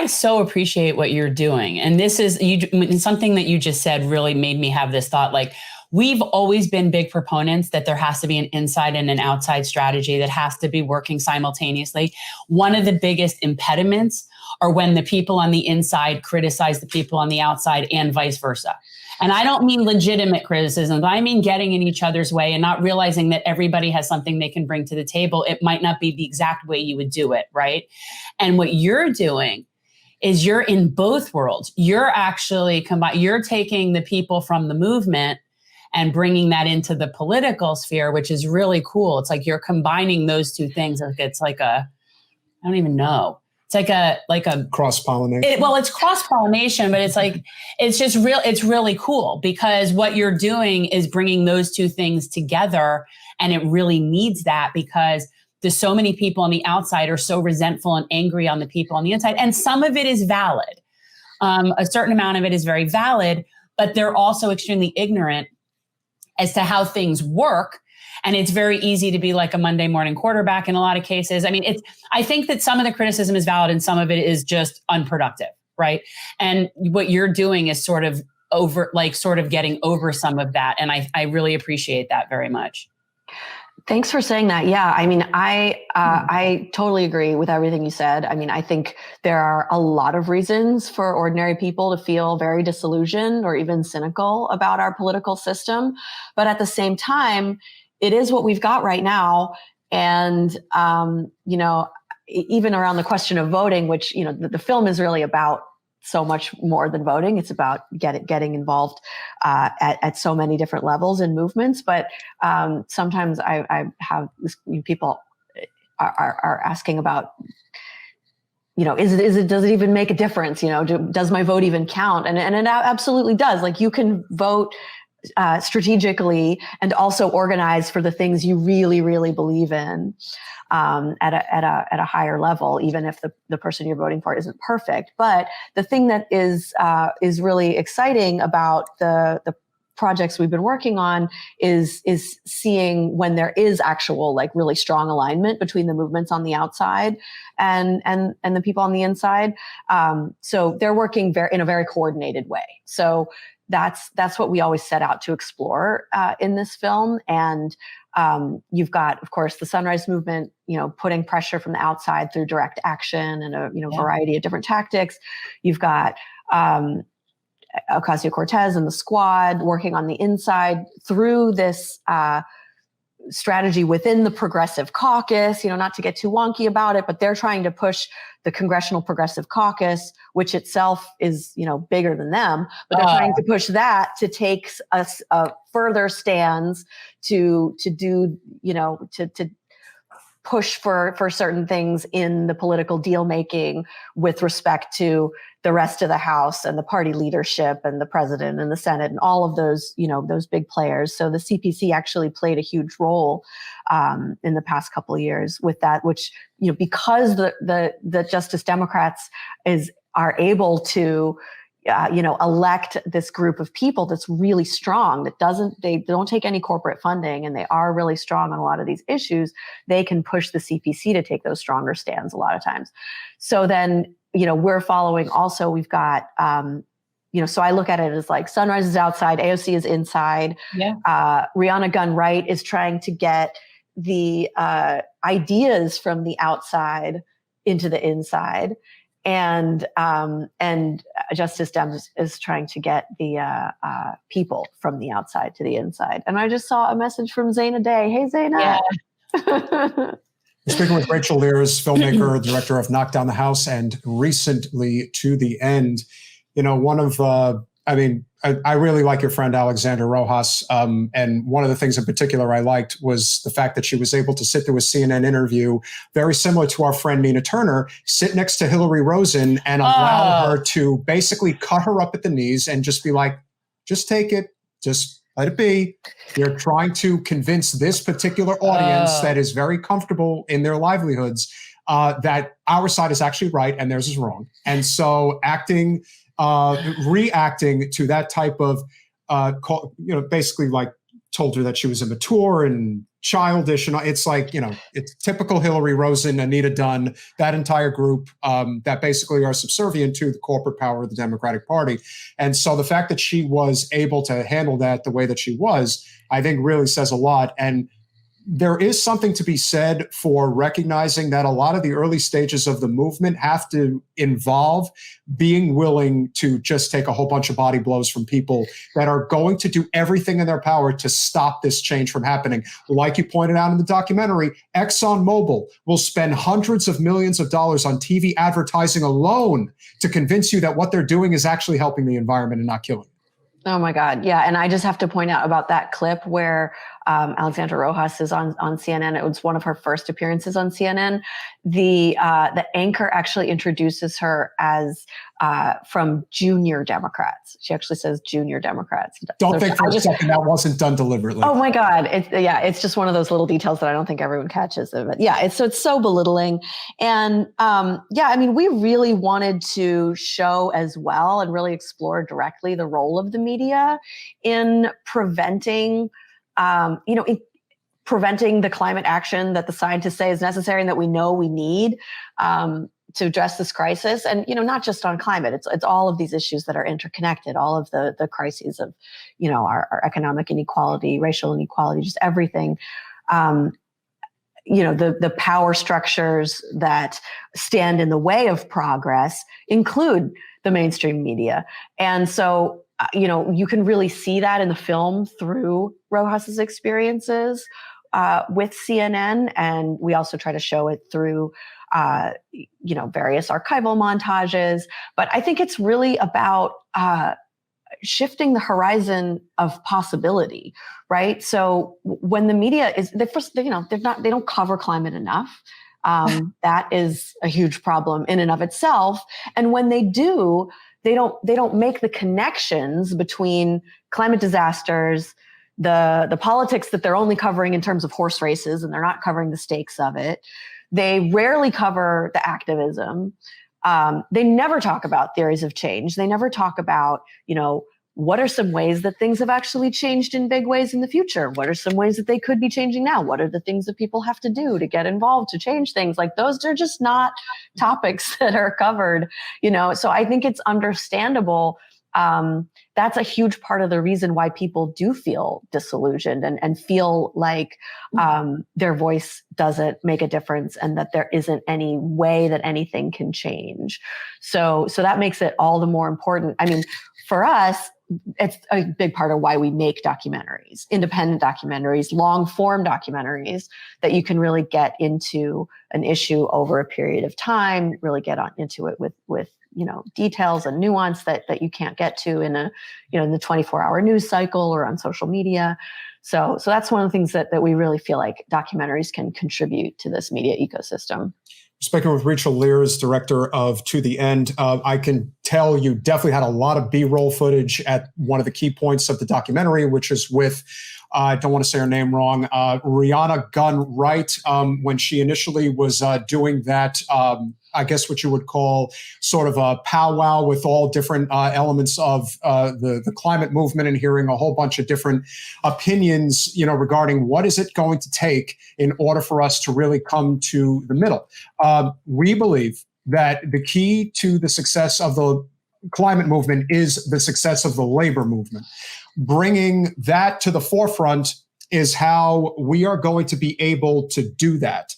I so appreciate what you're doing. And this is something that you just said really made me have this thought. Like, we've always been big proponents that there has to be an inside and an outside strategy that has to be working simultaneously. One of the biggest impediments are when the people on the inside criticize the people on the outside and vice versa. And I don't mean legitimate criticism, but I mean getting in each other's way and not realizing that everybody has something they can bring to the table. It might not be the exact way you would do it, right? And what you're doing is you're in both worlds. You're actually you're taking the people from the movement and bringing that into the political sphere, which is really cool. It's like you're combining those two things. It's like I don't even know. It's like a cross-pollination. Well, it's cross-pollination, but it's really cool because what you're doing is bringing those two things together. And it really needs that because there's so many people on the outside are so resentful and angry on the people on the inside. And some of it is valid. A certain amount of it is very valid, but they're also extremely ignorant as to how things work. And it's very easy to be like a Monday morning quarterback in a lot of cases. I mean, I think that some of the criticism is valid and some of it is just unproductive, right? And what you're doing is sort of getting over some of that. And I really appreciate that very much. Thanks for saying that. Yeah, I mean, I totally agree with everything you said. I mean, I think there are a lot of reasons for ordinary people to feel very disillusioned or even cynical about our political system. But at the same time, it is what we've got right now. And, even around the question of voting, which, the film is really about so much more than voting. It's about getting involved at so many different levels and movements. But sometimes I have this, people are asking about, does it even make a difference? Does my vote even count? And it absolutely does. Like, you can vote strategically and also organize for the things you really, really believe in at a higher level, even if the person you're voting for isn't perfect. But the thing that is really exciting about the projects we've been working on is seeing when there is actual, like, really strong alignment between the movements on the outside and the people on the inside. So they're working in a very coordinated way. So that's what we always set out to explore in this film. And you've got, of course, the Sunrise Movement, putting pressure from the outside through direct action and a variety of different tactics. You've got Ocasio-Cortez and the Squad working on the inside through this strategy within the Progressive Caucus, not to get too wonky about it, but they're trying to push the Congressional Progressive Caucus, which itself is, bigger than them, but they're trying to push that to take further stands to do, to push for certain things in the political deal making with respect to the rest of the House and the party leadership and the president and the Senate and all of those, those big players. So the CPC actually played a huge role in the past couple of years with that, which, because the Justice Democrats are able to elect this group of people that's really strong, they don't take any corporate funding, and they are really strong on a lot of these issues. They can push the CPC to take those stronger stands a lot of times. So then, we're following also, we've got, so I look at it as like Sunrise is outside, AOC is inside. Yeah. Rihanna Gunn Wright is trying to get the ideas from the outside into the inside. And Justice Dems is trying to get the people from the outside to the inside. And I just saw a message from Zaina Day. Hey, Zaina. Yeah. We're speaking with Rachel Lears, filmmaker, director of Knock Down the House, and recently To the End. I really like your friend Alexandra Rojas. And one of the things in particular I liked was the fact that she was able to sit through a CNN interview, very similar to our friend Nina Turner, sit next to Hillary Rosen and allow her to basically cut her up at the knees and just be like, just take it, just let it be. You're trying to convince this particular audience that is very comfortable in their livelihoods that our side is actually right and theirs is wrong. And so reacting to that type of, basically like told her that she was immature and childish. And it's like, it's typical Hillary Rosen, Anita Dunn, that entire group that basically are subservient to the corporate power of the Democratic Party. And so the fact that she was able to handle that the way that she was, I think really says a lot. And there is something to be said for recognizing that a lot of the early stages of the movement have to involve being willing to just take a whole bunch of body blows from people that are going to do everything in their power to stop this change from happening. Like you pointed out in the documentary, ExxonMobil will spend hundreds of millions of dollars on TV advertising alone to convince you that what they're doing is actually helping the environment and not killing it. Oh my God. Yeah. And I just have to point out about that clip where Alexandra Rojas is on CNN. It was one of her first appearances on CNN. The anchor actually introduces her as from junior Democrats. She actually says junior Democrats. Don't think for a second that wasn't done deliberately. Oh my God. It's just one of those little details that I don't think everyone catches. But yeah, it's so belittling. And we really wanted to show as well and really explore directly the role of the media in preventing preventing the climate action that the scientists say is necessary and that we know we need to address this crisis. And, not just on climate, it's all of these issues that are interconnected, all of the crises of, our economic inequality, racial inequality, just everything. The power structures that stand in the way of progress include the mainstream media. And so, you can really see that in the film through Rojas's experiences with CNN. And we also try to show it through, various archival montages. But I think it's really about shifting the horizon of possibility, right? So when the media they don't cover climate enough. That is a huge problem in and of itself. And when they do, they don't make the connections between climate disasters, the politics that they're only covering in terms of horse races, and they're not covering the stakes of it. They rarely cover the activism. They never talk about theories of change. They never talk about, what are some ways that things have actually changed in big ways in the future? What are some ways that they could be changing now? What are the things that people have to do to get involved to change things? Like those are just not topics that are covered, So I think it's understandable. That's a huge part of the reason why people do feel disillusioned and feel like their voice doesn't make a difference and that there isn't any way that anything can change. So that makes it all the more important. I mean, for us, it's a big part of why we make documentaries, independent documentaries, long form documentaries that you can really get into an issue over a period of time, really get into it with details and nuance that you can't get to in in the 24-hour news cycle or on social media. So that's one of the things that we really feel like documentaries can contribute to this media ecosystem. Speaking with Rachel Lears, director of To the End, I can tell you definitely had a lot of B-roll footage at one of the key points of the documentary, which is with, I don't want to say her name wrong, Rihanna Gunn Wright, when she initially was doing that, I guess what you would call sort of a powwow with all different elements of the climate movement and hearing a whole bunch of different opinions, regarding what is it going to take in order for us to really come to the middle. We believe that the key to the success of the climate movement is the success of the labor movement. Bringing that to the forefront is how we are going to be able to do that.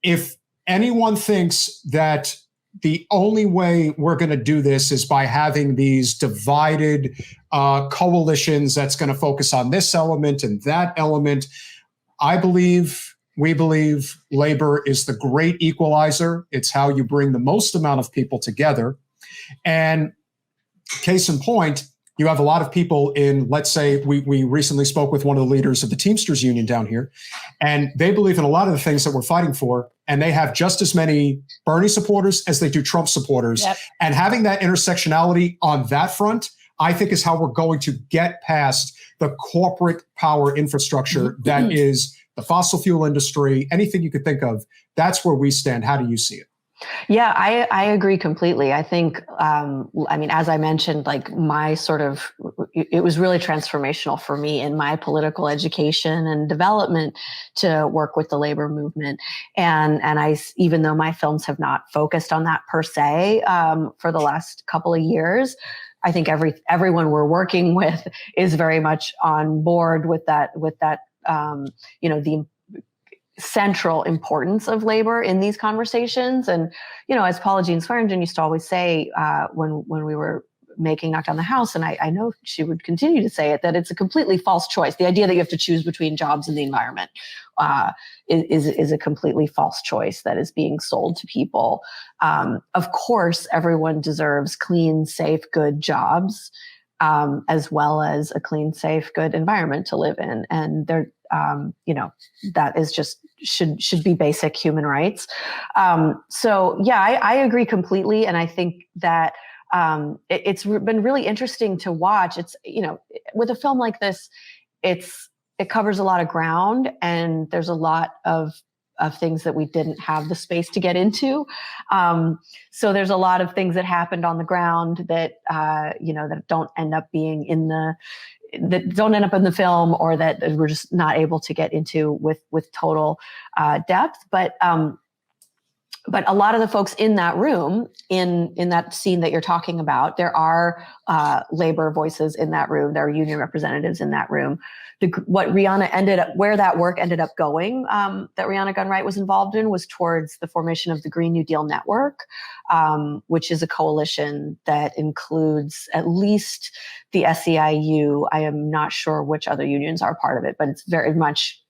If anyone thinks that the only way we're going to do this is by having these divided coalitions that's going to focus on this element and that element, we believe labor is the great equalizer. It's how you bring the most amount of people together. And case in point, you have a lot of people in, let's say, we recently spoke with one of the leaders of the Teamsters Union down here, and they believe in a lot of the things that we're fighting for, and they have just as many Bernie supporters as they do Trump supporters. Yep. And having that intersectionality on that front, I think is how we're going to get past the corporate power infrastructure that is the fossil fuel industry, anything you could think of. That's where we stand. How do you see it? Yeah, I agree completely. I think, I mean, as I mentioned, like my it was really transformational for me in my political education and development to work with the labor movement. Even though my films have not focused on that per se, for the last couple of years, I think everyone we're working with is very much on board with that, the central importance of labor in these conversations. And, as Paula Jean Swearingen used to always say, when we were making Knock Down the House, and I know she would continue to say it, that it's a completely false choice. The idea that you have to choose between jobs and the environment is a completely false choice that is being sold to people. Of course, everyone deserves clean, safe, good jobs, as well as a clean, safe, good environment to live in. And that is just should be basic human rights. So yeah, I agree completely. And I think that it's been really interesting to watch. It's, with a film like this, it covers a lot of ground, and there's a lot of things that we didn't have the space to get into. So there's a lot of things that happened on the ground that, that don't end up being that don't end up in the film, or that we're just not able to get into with total depth. But a lot of the folks in that room, in that scene that you're talking about, there are labor voices in that room. There are union representatives in that room. Where that work ended up going, that Rihanna Gunn-Wright was involved in, was towards the formation of the Green New Deal Network, which is a coalition that includes at least the SEIU. I am not sure which other unions are part of it, but it's very much,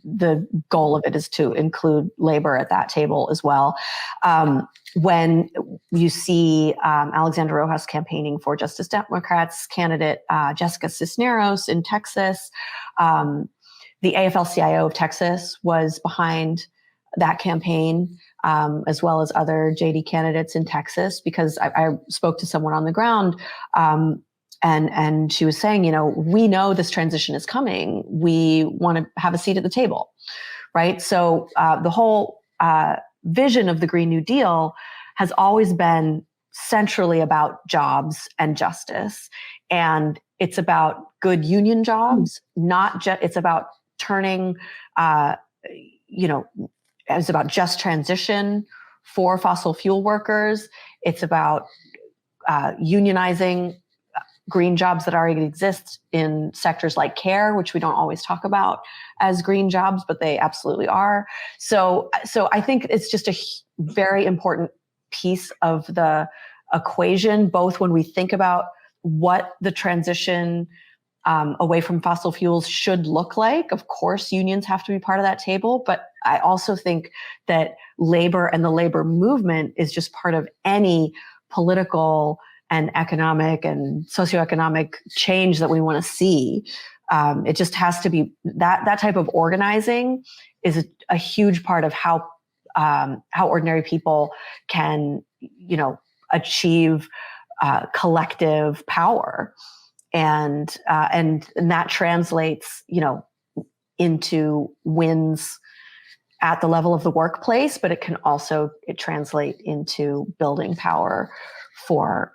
the goal of it is to include labor at that table as well. When you see Alexandra Rojas campaigning for Justice Democrats candidate Jessica Cisneros in Texas, the AFL-CIO of Texas was behind that campaign, as well as other JD candidates in Texas, because I spoke to someone on the ground, and she was saying, we know this transition is coming. We want to have a seat at the table, right? So the whole vision of the Green New Deal has always been centrally about jobs and justice. And it's about good union jobs, not just, it's about turning, it's about just transition for fossil fuel workers. It's about unionizing green jobs that already exist in sectors like care, which we don't always talk about as green jobs, but they absolutely are. So I think it's just a very important piece of the equation, both when we think about what the transition away from fossil fuels should look like. Of course, unions have to be part of that table, but I also think that labor and the labor movement is just part of any political and economic and socioeconomic change that we want to see. It just has to be that type of organizing is a huge part of how ordinary people can, achieve collective power, and that translates, into wins at the level of the workplace, but it can also translate into building power for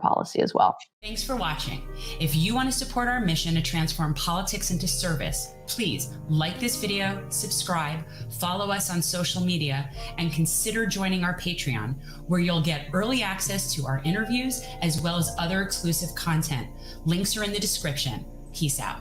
policy as well. Thanks for watching. If you want to support our mission to transform politics into service, please like this video, subscribe, follow us on social media, and consider joining our Patreon, where you'll get early access to our interviews as well as other exclusive content. Links are in the description. Peace out.